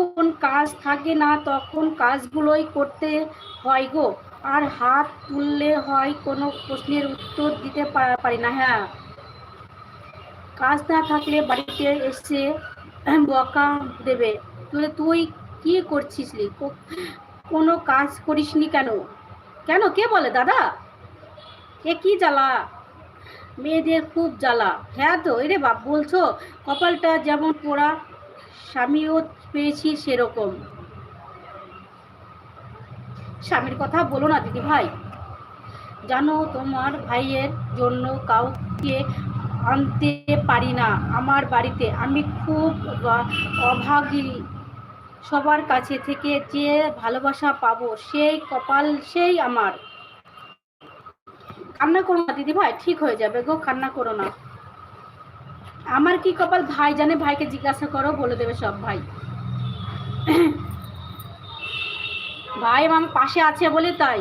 যখন কাজ থাকে না তখন কাজগুলোই করতে হয় গো। আর হাত তুললে হয় কোনো প্রশ্নের উত্তর দিতে পারি না। হ্যাঁ, কাজ না থাকলে বাড়িতে এসে বকা দেবে। তুই কি করছিস? কোনো কাজ করিসনি কেন? কেন, কে বলে দাদা? এ কি জ্বালা, মেয়েদের খুব জ্বালা। হ্যাঁ তো, এরে বাপ বলছো? কপালটা যেমন পোড়া, স্বামীও পেয়েছি সেরকম। স্বামীর কথা বলো না দিদি ভাই। জানো, তোমার ভাইয়ের জন্য কাউকে আনতে পারি না আমার বাড়িতে। আমি খুব অভাগী। সবার কাছে থেকে যে ভালোবাসা পাবো সেই কপাল, সেই আমার। কান্না করো না দিদি ভাই, ঠিক হয়ে যাবে গো, কান্না করো না। আমার কি কপাল ভাই জানে, ভাইকে জিজ্ঞাসা করো, বলে দেবে সব। ভাই ভাই আমার পাশে আছে বলে তাই।